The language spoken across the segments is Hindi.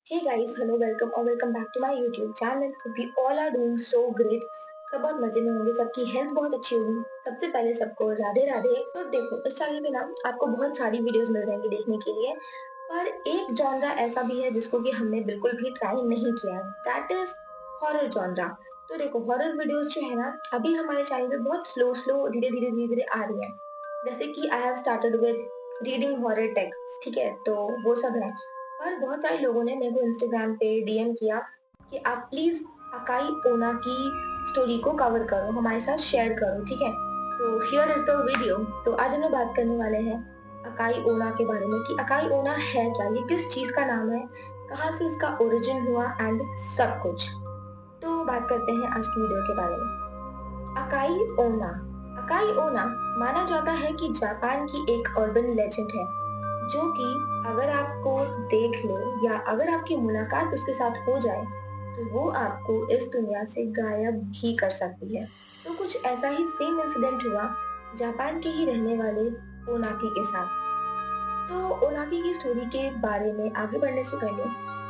Hey guys, hello, welcome or welcome back to my YouTube channel. We all are doing so great. सब बहुत मजे में होंगे, सबकी हेल्थ बहुत अच्छी होगी। सबसे पहले सबको राधे राधे। तो देखो, इस चैनल पे ना आपको बहुत सारी वीडियोस मिल जाएंगी देखने के लिए, पर एक जॉनरा ऐसा भी है जिसको कि हमने बिल्कुल भी ट्राई नहीं किया है, दैट इज हॉरर जॉनरा। तो देखो, हॉरर वीडियोस जो है ना, अभी हमारे चैनल पे बहुत स्लो धीरे धीरे आ रही है। जैसे कि I have started with reading horror text, ठीक है, तो वो सब है। और बहुत सारे लोगों ने मेरे को इंस्टाग्राम पे डीएम किया कि आप प्लीज अकाई ओना की स्टोरी को कवर करो, हमारे साथ शेयर करो, ठीक है। तो हियर इज द वीडियो। तो आज हम लोग बात करने वाले हैं अकाई ओना के बारे में कि अकाई ओना है क्या, ये किस चीज का नाम है, कहाँ से इसका ओरिजिन हुआ एंड सब कुछ। तो बात करते हैं आज की वीडियो के बारे में। अकाई ओना। अकाई ओना माना जाता है कि जापान की एक अर्बन लेजेंड है, जो कि अगर आपको देख ले या अगर आपकी मुलाकात उसके साथ हो जाए तो वो आपको इस दुनिया से गायब भी कर सकती है। तो कुछ ऐसा ही सेम इंसिडेंट हुआ जापान के ही रहने वाले ओनाकी के साथ। तो ओनाकी की स्टोरी के बारे में आगे बढ़ने से पहले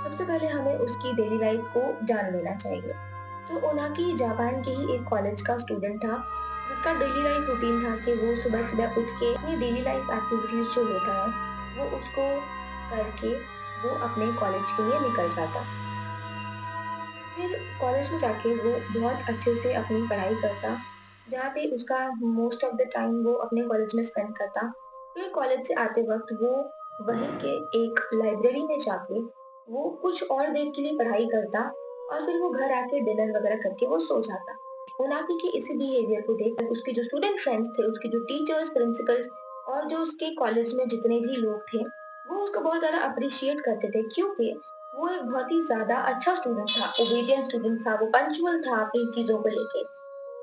सबसे पहले हमें उसकी डेली लाइफ को जान लेना चाहिए। तो ओनाकी जापान के ही एक कॉलेज का स्टूडेंट था, जिसका डेली लाइफ रूटीन था कि वो सुबह-सुबह उठ के अपनी डेली लाइफ एक्टिविटीज़ जो होता है, वो उसको करके वो अपने कॉलेज के लिए निकल जाता। फिर कॉलेज में जाके वो बहुत अच्छे से अपनी पढ़ाई करता, जहाँ पे उसका मोस्ट ऑफ द टाइम वो अपने कॉलेज में स्पेंड करता। फिर कॉलेज से आते वक़्त वो वहीं के एक लाइब्रेरी में जाके वो कुछ और देर के लिए पढ़ाई करता और फिर वो घर आके डिनर वगैरह करके वो सो जाता। मोनाको के इसी बिहेवियर को देखकर उसके जो स्टूडेंट फ्रेंड्स थे, उसके जो टीचर्स, प्रिंसिपल्स और जो उसके कॉलेज में जितने भी लोग थे, वो उसको बहुत ज़्यादा अप्रिशिएट करते थे, क्योंकि वो एक बहुत ही ज़्यादा अच्छा स्टूडेंट था, ओबीडिएंट स्टूडेंट था, वो पंक्चुअल था अपनी चीज़ों को लेके।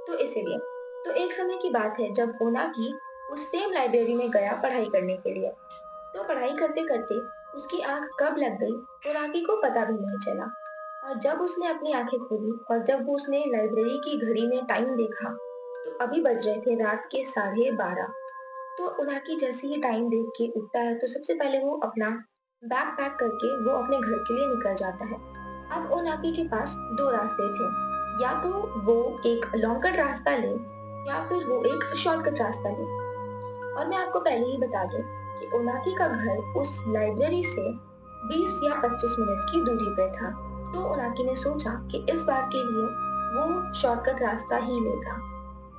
तो इसीलिए। तो एक समय की बात है जब मोनाकी उस सेम लाइब्रेरी में गया पढ़ाई करने के लिए। तो पढ़ाई करते-करते उसकी आँख कब लग गई, मोनाकी को पता भी नहीं चला। और जब उसने अपनी आँखें खोली और जब वो उसने लाइब्रेरी की घड़ी में टाइम देखा, तो अभी बज रहे थे रात के 12:30। तो उनाकी जैसे ही टाइम देख के उठता है, तो सबसे पहले वो अपना बैग पैक करके वो अपने घर के लिए निकल जाता है। अब ओनाकी के पास 2 रास्ते थे, या तो वो एक लॉन्ग कट रास्ता ले या फिर वो एक शॉर्टकट रास्ता ले। और मैं आपको पहले ही बता दूँ कि ओनाकी का घर उस लाइब्रेरी से 20 या 25 मिनट की दूरी पे था। तो ओनाकी ने सोचा कि इस बार के लिए वो शॉर्टकट रास्ता ही लेगा,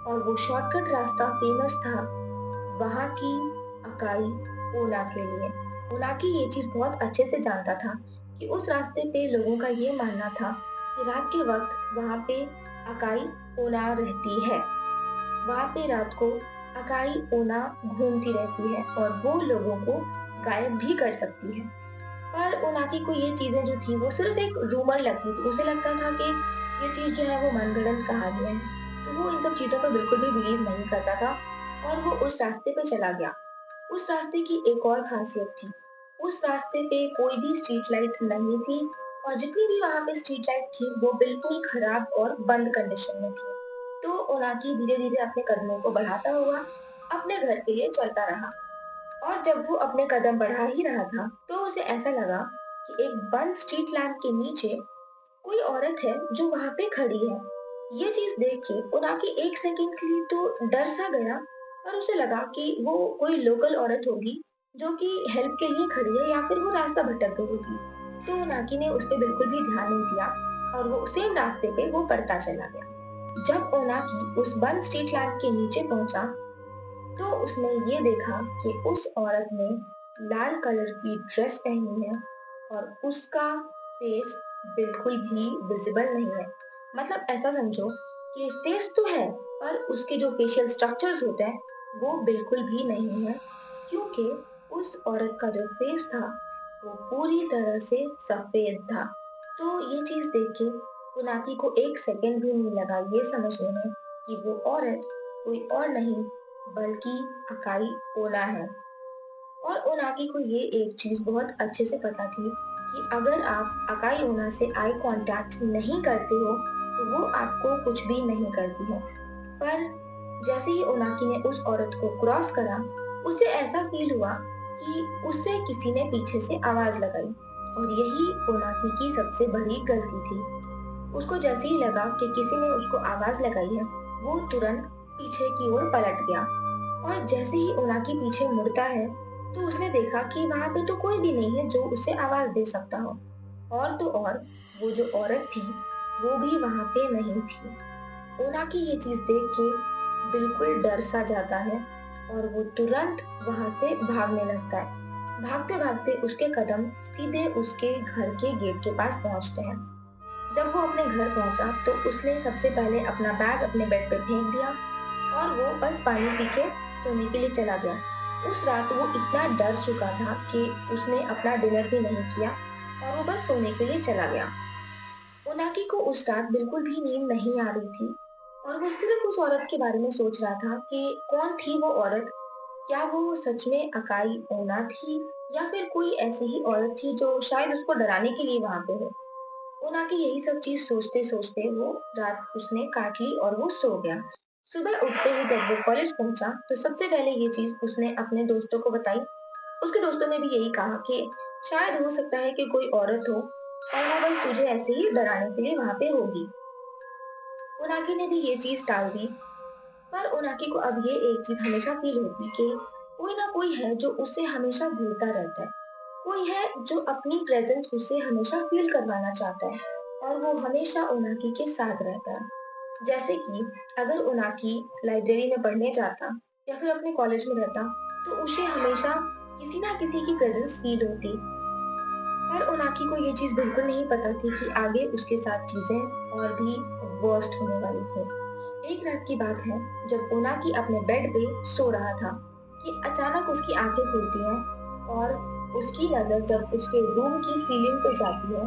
और वो शॉर्टकट रास्ता फेमस था वहाँ की अकाई ओना के लिए। ओनाकी ये चीज़ बहुत अच्छे से जानता था कि उस रास्ते पे लोगों का ये मानना था कि रात के वक़्त वहाँ पे अकाई ओना रहती है। वहाँ पे रात को अकाई ओना घूमती रहती है और वो लोगों को गायब भी कर सकती है। पर ओनाकी को ये चीज़ें जो थी वो सिर्फ़ एक रूमर लगती थी। उसे लगता था कि ये चीज़ जो है वो मनगढ़ंत कहानियाँ हैं। तो वो इन सब चीज़ों पे बिल्कुल भी बिलीव नहीं करता था और वो उस रास्ते पे चला गया। उस रास्ते की एक और ख़ासियत थी, उस रास्ते पे कोई भी स्ट्रीट लाइट नहीं थी और जितनी भी वहाँ पे स्ट्रीट लाइट थी, वो बिल्कुल खराब और बंद कंडीशन में थी। तो ओनाकी धीरे-धीरे अपने कदमों को बढ़ाता हुआ अपने घर के लिए चलता रहा। और जब वो अपने कदम बढ़ा ही रहा था, तो उसे ऐसा लगा कि एक बंद स्ट्रीट लैंप के नीचे कोई औरत है जो वहाँ पे खड़ी है। ये चीज़ देख के ओनाकी 1 सेकंड के लिए तो डर सा गया और उसे लगा कि वो कोई लोकल औरत होगी जो कि हेल्प के लिए खड़ी है या फिर वो रास्ता भटक गई होगी। तो ओनाकी ने उस पे बिल्कुल भी ध्यान नहीं दिया और वो सेम रास्ते पे वो बढ़ता चला गया। जब ओनाकी उस बंद स्ट्रीट लैंप के नीचे पहुँचा, तो उसने ये देखा कि उस औरत ने लाल कलर की ड्रेस पहनी है और उसका फेस बिल्कुल भी विजिबल नहीं है। मतलब ऐसा समझो कि फेस तो है, पर उसके जो फेशियल स्ट्रक्चर्स होते हैं वो बिल्कुल भी नहीं है, क्योंकि उस औरत का जो फेस था वो पूरी तरह से सफेद था। तो ये चीज़ देख के पुनाकी को 1 सेकंड भी नहीं लगा ये समझने में कि वो औरत कोई और नहीं बल्कि अकाई ओना है। और ओनागी को ये एक चीज़ बहुत अच्छे से पता थी कि अगर आप अकाई ओना से आई कॉन्टैक्ट नहीं करते हो, तो वो आपको कुछ भी नहीं करती है। पर जैसे ही ओनागी ने उस औरत को क्रॉस करा, उसे ऐसा फ़ील हुआ कि उससे किसी ने पीछे से आवाज़ लगाई। और यही ओनाकी की सबसे बड़ी गलती थी। उसको जैसे ही लगा कि किसी ने उसको आवाज लगाई है, वो तुरंत पीछे की ओर पलट गया और जैसे ही ओनाकी पीछे मुड़ता है, तो उसने देखा कि वहां पे तो कोई भी नहीं है जो उसे आवाज दे सकता हो। और तो और वो जो औरत थी, वो भी वहां पे नहीं थी। ओनाकी ये चीज देख के बिल्कुल डर सा जाता है और वो तुरंत वहां से भागने लगता है। भागते भागते उसके कदम सीधे उसके घर के गेट के पास पहुंचते हैं। जब वो अपने घर पहुंचा तो उसने सबसे पहले अपना बैग अपने बेड पे फेंक दिया और वो बस पानी पी के सोने के लिए चला गया। उस रात वो इतना डर चुका था कि उसने अपना डिनर भी नहीं किया और वो बस सोने के लिए चला गया। मोनाकी को उस रात बिल्कुल भी नींद नहीं आ रही थी और वो सिर्फ उस औरत के बारे में सोच रहा था कि कौन थी वो औरत। क्या वो सच में अकाई ओना थी या फिर कोई ऐसी ही औरत थी जो शायद उसको डराने के लिए वहां पे हो। ओना की यही सब चीज सोचते सोचते वो रात उसने काट ली और वो सो गया। सुबह उठते ही जब वो कॉलेज पहुंचा तो सबसे पहले ये चीज उसने अपने दोस्तों को बताई। उसके दोस्तों ने भी यही कहा कि शायद हो सकता है कि कोई औरत हो और वो बस तुझे ऐसे ही डराने के लिए वहां पे होगी। ओनाकी ने भी ये चीज टाल दी, पर ओनाकी को अब ये एक चीज हमेशा फील होती कि कोई ना कोई है जो उसे हमेशा घूरता रहता है। कोई है जो अपनी प्रेजेंस उसे हमेशा फील करवाना चाहता है और वो हमेशा ओनाकी के साथ रहता है। जैसे कि अगर ओनाकी लाइब्रेरी में पढ़ने जाता या फिर अपने कॉलेज में रहता, तो उसे हमेशा किसी ना किसी की प्रेजेंस फील होती। पर ओनाकी को ये चीज बिल्कुल नहीं पता थी कि आगे उसके साथ चीजें और भी वर्स्ट होने वाली थी। एक रात की बात है, जब ओनाकी अपने बेड पे सो रहा था कि अचानक उसकी आंखें खुलती हैं और उसकी नजर जब उसके रूम की सीलिंग पे जाती है,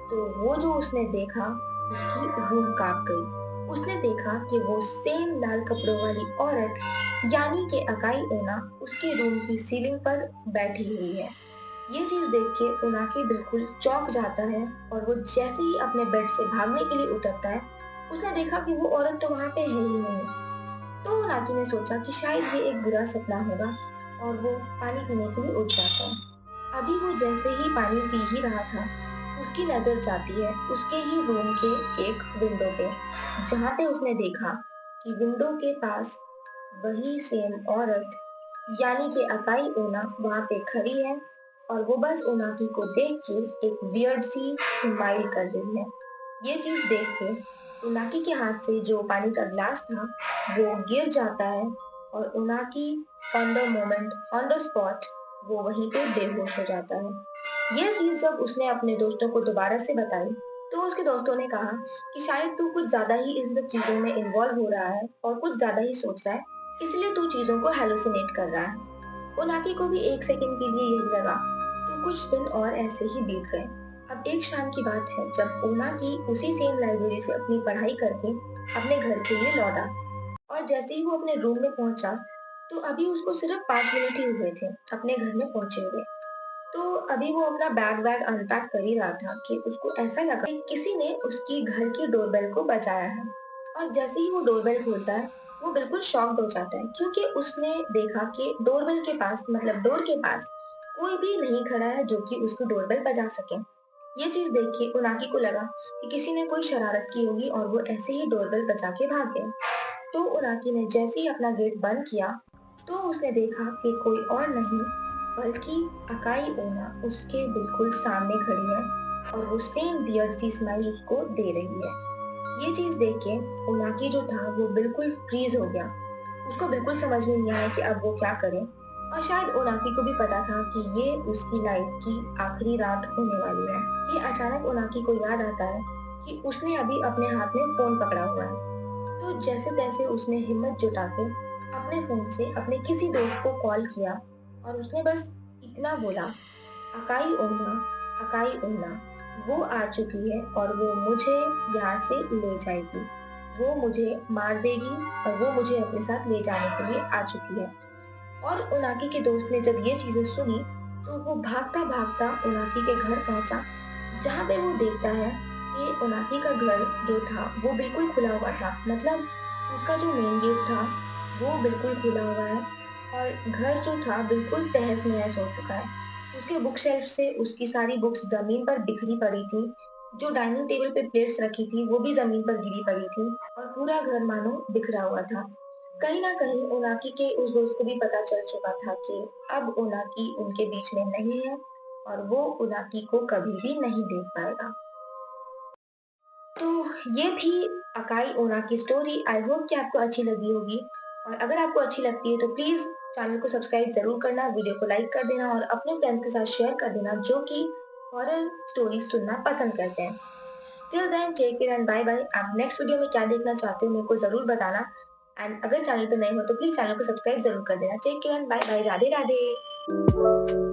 तो वो जो उसने देखा, उसकी रूह कांप गई। उसने देखा कि वो सेम लाल कपड़ों वाली औरत यानी कि अकाई ओना उसके रूम की सीलिंग पर बैठी हुई है। ये चीज देख के उनाकी बिल्कुल चौंक जाता है और वो जैसे ही अपने बेड से भागने के लिए उतरता है, उसने देखा कि वो औरत तो वहां पे है ही नहीं। तो उनाकी ने सोचा कि शायद ये एक बुरा सपना होगा और वो पानी पीने के लिए उठ जाता है। अभी वो जैसे ही पानी पी ही रहा था, उसकी नजर जाती है उसके ही रूम के एक विंडो पे, जहाँ पे उसने देखा कि विंडो के पास वही सेम औरत यानी कि अकाई ओना वहां पे खड़ी है और वो बस ओनाकी को देख के एक वियर्ड सी स्माइल कर रही है। ये चीज देख के ओनाकी के हाथ से जो पानी का ग्लास था वो गिर जाता है और ओनाकी on the moment on the spot वो वहीं पे बेहोश हो जाता है। ये चीज जब उसने अपने दोस्तों को दोबारा से बताई, तो उसके दोस्तों ने कहा कि शायद तू कुछ ज्यादा ही इन सब चीजों में इन्वॉल्व हो रहा है और कुछ ज्यादा ही सोच रहा है, इसलिए तू चीजों को हेलुसिनेट कर रहा है। ओनाकी को भी एक सेकंड के लिए यही लगा, तो कुछ दिन और ऐसे ही बीत गए। अब एक शाम की बात है, जब ओनाकी उसी सेम लाइब्रेरी से अपनी पढ़ाई करके अपने घर के लिए लौटा और जैसे ही वो अपने रूम में पहुंचा, तो अभी उसको सिर्फ 5 मिनट ही हुए थे अपने घर में पहुंचे हुए। तो अभी वो अपना बैग वैग अनपैक कर ही रहा था कि उसको ऐसा लगा कि किसी ने उसकी घर की डोरबेल को बजाया है। और जैसे ही वो डोरबेल खोलता है, वो बिल्कुल शॉक्ड हो जाता है क्योंकि उसने देखा कि डोरबेल के पास मतलब डोर के पास कोई भी नहीं खड़ा है जो कि उसकी डोरबेल बजा सके। ये चीज देख के उनाकी को लगा कि किसी ने कोई शरारत की होगी और वो ऐसे ही डोरबेल बजा के भाग गया। तो उनाकी ने जैसे ही अपना गेट बंद किया, तो उसने देखा कि कोई और नहीं बल्कि अकाई ओना उसके बिल्कुल सामने खड़ी है और वो सेम वियर्ड सी स्माइल उसको दे रही है। ये चीज देख के ओनाकी जो था वो बिल्कुल फ्रीज हो गया। उसको बिल्कुल समझ में नहीं आया कि अब वो क्या करे। और शायद ओनाकी को भी पता था कि ये उसकी लाइफ की आखिरी रात होने वाली है। ये अचानक ओनाकी को याद आता है कि उसने अभी अपने हाथ में फोन पकड़ा हुआ है। तो जैसे तैसे उसने हिम्मत जुटा के अपने फोन से अपने किसी दोस्त को कॉल किया और उसने बस इतना बोला, अकाई ओना, अकाई ओना, वो आ चुकी है और वो मुझे यहाँ से ले जाएगी। वो मुझे मार देगी और वो मुझे अपने साथ ले जाने के लिए आ चुकी है। और उनाकी के दोस्त ने जब ये चीजें सुनी, तो वो भागता भागता उनाकी के घर पहुंचा, जहाँ पे वो देखता है कि उनाकी का घर जो था वो बिल्कुल खुला हुआ था। मतलब उसका जो मेन गेट था वो बिल्कुल खुला हुआ है और घर जो था बिल्कुल तहस नहस हो चुका है। उसके बुक शेल्फ से उसकी सारी बुक्स ज़मीन पर बिखरी पड़ी थी। जो डाइनिंग टेबल पे प्लेट्स रखी थी, वो भी ज़मीन पर गिरी पड़ी थी और पूरा घर मानो बिखरा हुआ था। कहीं न कहीं ओनाकी के उस दोस्त को भी पता चल चुका था कि अब ओनाकी उनके बीच में नहीं है और वो ओनाकी को कभी भी नहीं देख पाएगा। तो ये थी अकाई ओना की स्टोरी। आई होप कि आपको अच्छी लगी होगी और अगर आपको अच्छी लगती है तो प्लीज़ चैनल को सब्सक्राइब ज़रूर करना, वीडियो को लाइक कर देना और अपने फ्रेंड्स के साथ शेयर कर देना जो कि हॉरर स्टोरीज़ सुनना पसंद करते हैं। Till then take care and bye bye. आप नेक्स्ट वीडियो में क्या देखना चाहते हो मेरे को ज़रूर बताना एंड अगर चैनल पे नए हो तो प्लीज़ चैनल को सब्सक्राइब ज़रूर कर देना। Take care and bye bye. Radhe Radhe.